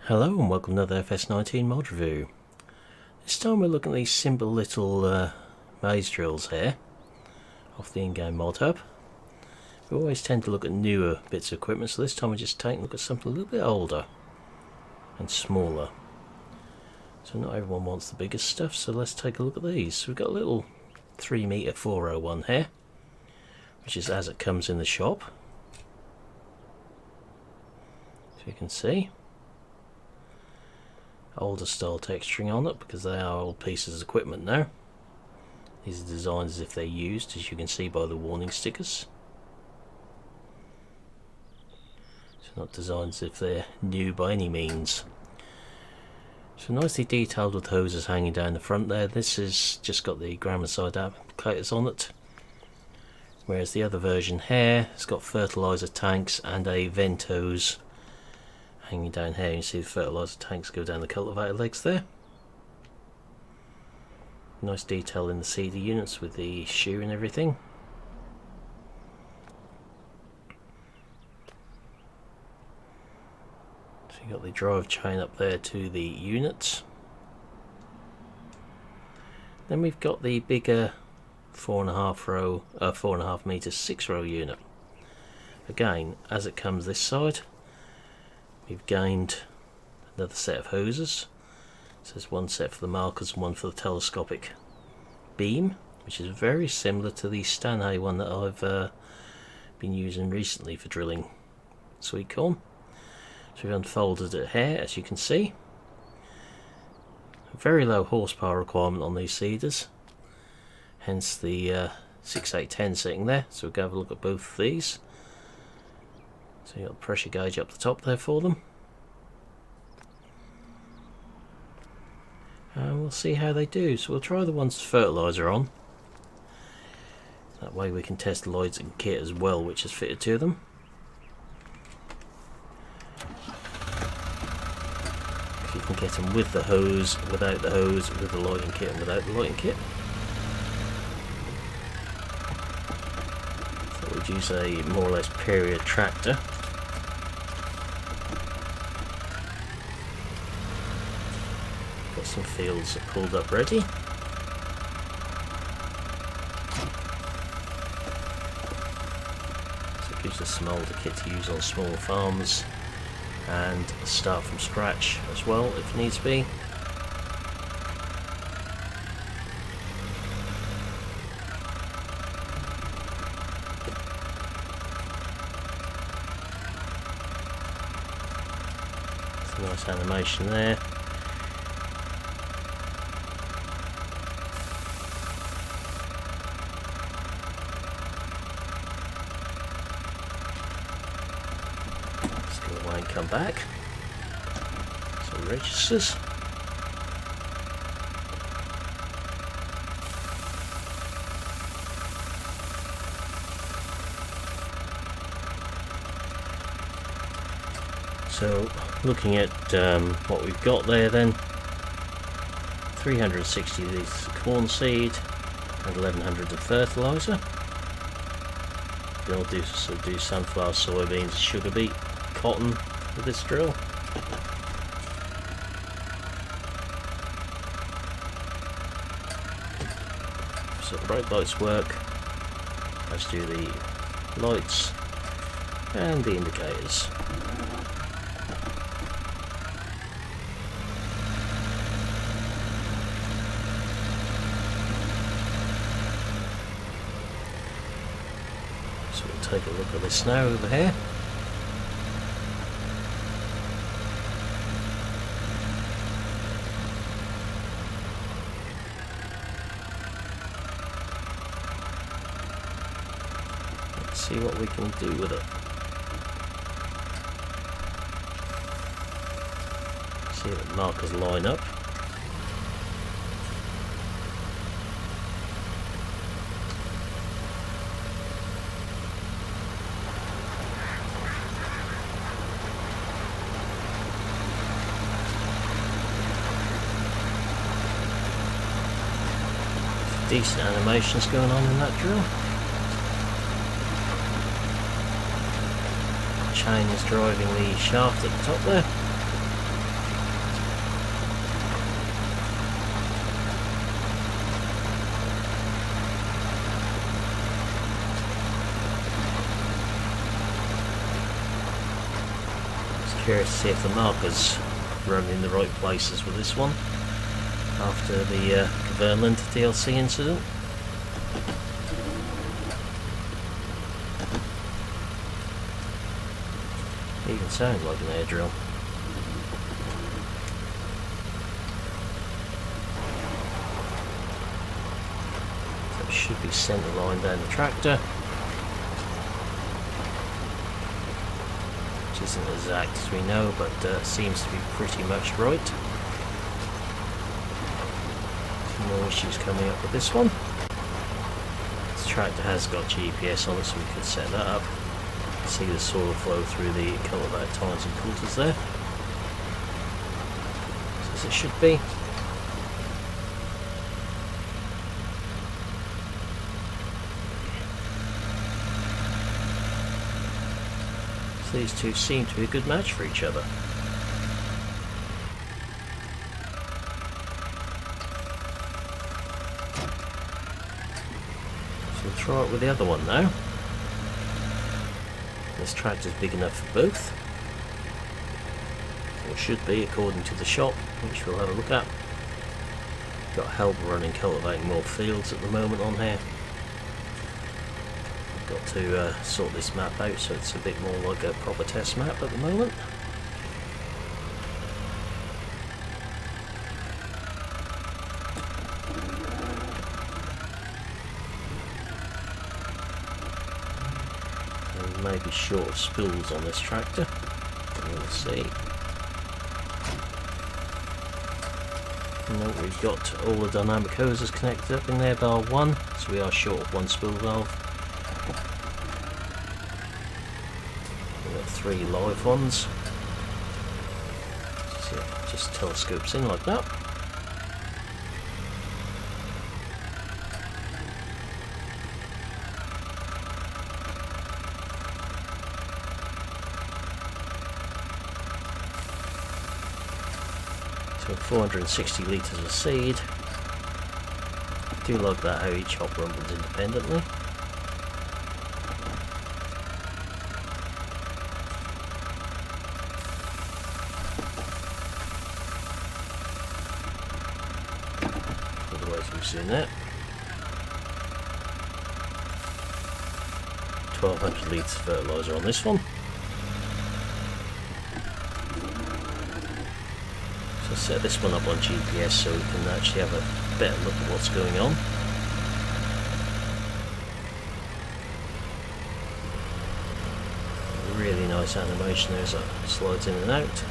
Hello and welcome to another FS19 mod review. This time we're looking at these simple little maze drills here off the in-game mod hub. We always tend to look at newer bits of equipment, so this time we're just taking a look at something a little bit older and smaller. So not everyone wants the biggest stuff, so let's take a look at these. So we've got a little 3m 401 here, which is as it comes in the shop, so you can see. Older style texturing on it because they are old pieces of equipment now. These are designed as if they're used, as you can see by the warning stickers. So not designed as if they're new by any means. So nicely detailed with hoses hanging down the front there. This has just got the Graphite applicators on it, whereas the other version here has got fertilizer tanks and a vent hose hanging down here. You can see the fertilizer tanks go down the cultivator legs there. Nice detail in the CD units with the shoe and everything. So you got the drive chain up there to the units. Then we've got the bigger 4.5 meter 6 row unit. Again, as it comes this side, we've gained another set of hoses. So there's one set for the markers and one for the telescopic beam, which is very similar to the Stanley one that I've been using recently for drilling sweet corn. So we've unfolded it here, as you can see. A very low horsepower requirement on these seeders, hence the 6810 sitting there. So we'll go have a look at both of these. So you've got a pressure gauge up the top there for them. And we'll see how they do. So we'll try the ones with fertilizer on. That way we can test the lights and kit as well, which is fitted to them. If you can get them with the hose, without the hose, with the lighting kit and without the lighting kit. So we'd use a more or less period tractor. Got some fields pulled up ready. So it gives us some older kit to use on smaller farms and start from scratch as well if needs be. Some nice animation there. And come back. Some registers. So looking at what we've got there then, 360 of these corn seed and 1100 of fertilizer. We'll do sunflower, soybeans, sugar beet, cotton with this drill. So the brake lights work, as do the lights and the indicators. So we'll take a look at this now over here. See what we can do with it. See the markers line up. Decent animations going on in that drill. Chain is driving the shaft at the top there. curious to see if the markers run in the right places with this one after the Verland DLC incident. Even sounds like an air drill. So it should be centre line down the tractor, which isn't as exact as we know, but seems to be pretty much right. No issues coming up with this one. This tractor has got GPS on it, so we could set that up. See the soil flow through the cultivated tines and coulters there, as it should be. So these two seem to be a good match for each other. So we'll try it with the other one now. This tractor's big enough for both, or should be according to the shop, which we'll have a look at. Got help running cultivating more fields at the moment on here. Got to sort this map out so it's a bit more like a proper test map at the moment. Maybe short of spools on this tractor. We'll see. No, we've got all the dynamic hoses connected up in there bar one, so we are short of one spool valve. We've got 3 live ones. So it just telescopes in like that. So 460 litres of seed. Do like that how each hop rumbles independently. All the way through soon there. 1200 litres of fertiliser on this one. Set this one up on GPS so we can actually have a better look at what's going on. Really nice animation there as it slides in and out.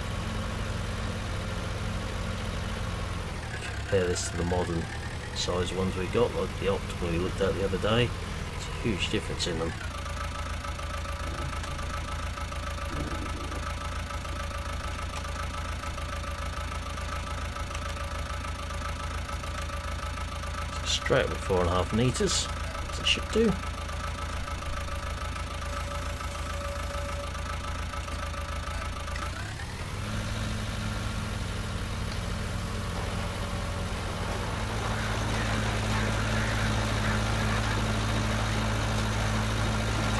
Compare this to the modern size ones we got, like the Optimal we looked at the other day. It's a huge difference in them. Straight with 4.5 metres, as it should do.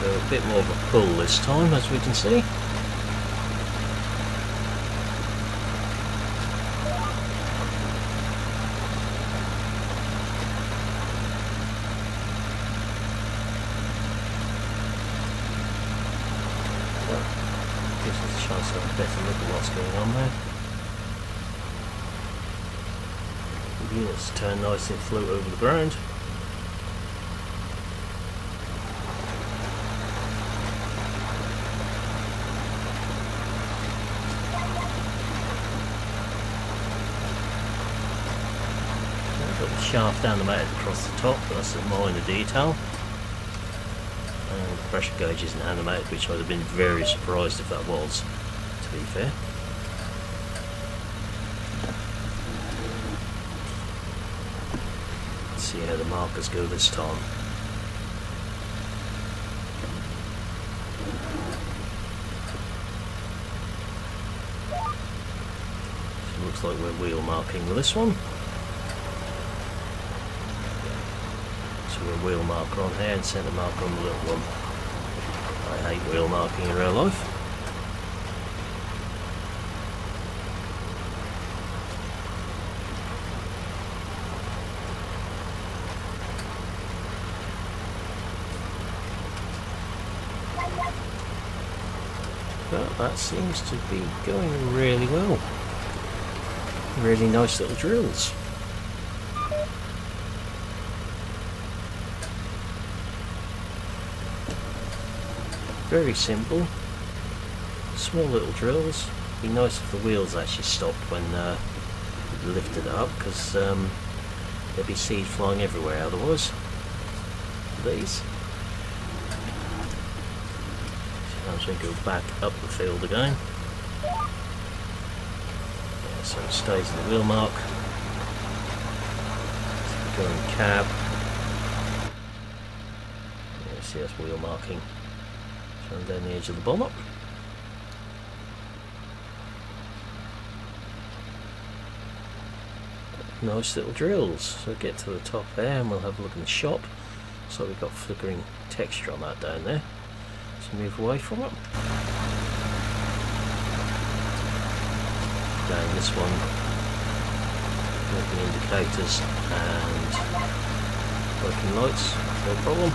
So a bit more of a pull this time, as we can see. Gives us a chance to have a better look at what's going on there. The units turn nice and float over the ground. Got the shaft animated across the top, but that's a minor detail. And the pressure gauge isn't animated, which I'd have been very surprised if that was, to be fair. Let's see how the markers go this time. So it looks like we're wheel marking with this one. A wheel marker on here and centre marker on the little one. I hate wheel marking in real life. But that seems to be going really well. Really nice little drills. Very simple, small little drills. Be nice if the wheels actually stopped when you lifted it up, because there'd be seed flying everywhere otherwise. These. Sometimes we go back up the field again. Yeah, so it stays in the wheel mark. Go in cab. Yeah, see that's wheel marking. Turn down the edge of the bonnet. Nice little drills. So get to the top there and we'll have a look in the shop. So we've got flickering texture on that down there. So move away from it. Down this one, working indicators and working lights, no problem.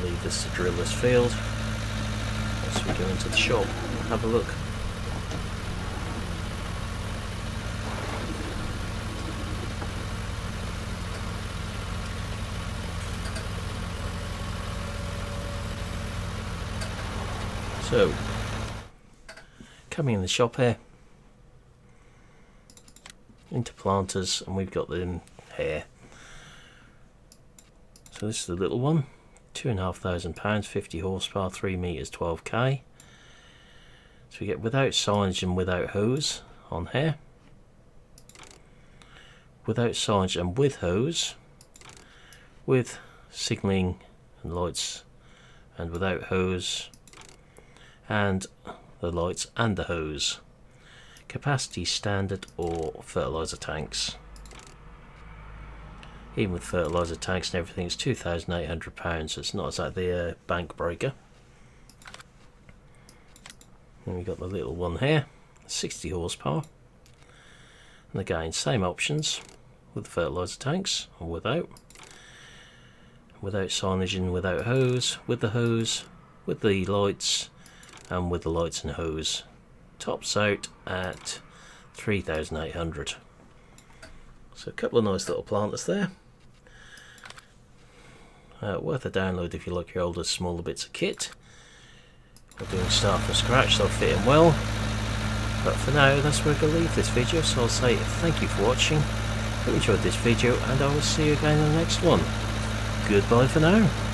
Leave this to drill this field as we go into the shop and have a look. So, coming in the shop here, into planters, and we've got them here. So this is the little one, £2,500, 50 horsepower, 3 meters, 12k. So we get without signage and without hose on here. Without signage and with hose, with signalling and lights, and without hose, and the lights and the hose. Capacity standard or fertilizer tanks. Even with fertilizer tanks and everything, it's £2,800, so it's not exactly a bank breaker. Then we've got the little one here, 60 horsepower. And again, same options with the fertilizer tanks or without. Without signage and without hose, with the hose, with the lights, and with the lights and hose. Tops out at 3,800. So a couple of nice little planters there. Worth a download if you like your older, smaller bits of kit. We're doing stuff from scratch, they'll fit in well. But for now, that's where I'm going to leave this video, so I'll say thank you for watching. Hope you enjoyed this video, and I will see you again in the next one. Goodbye for now.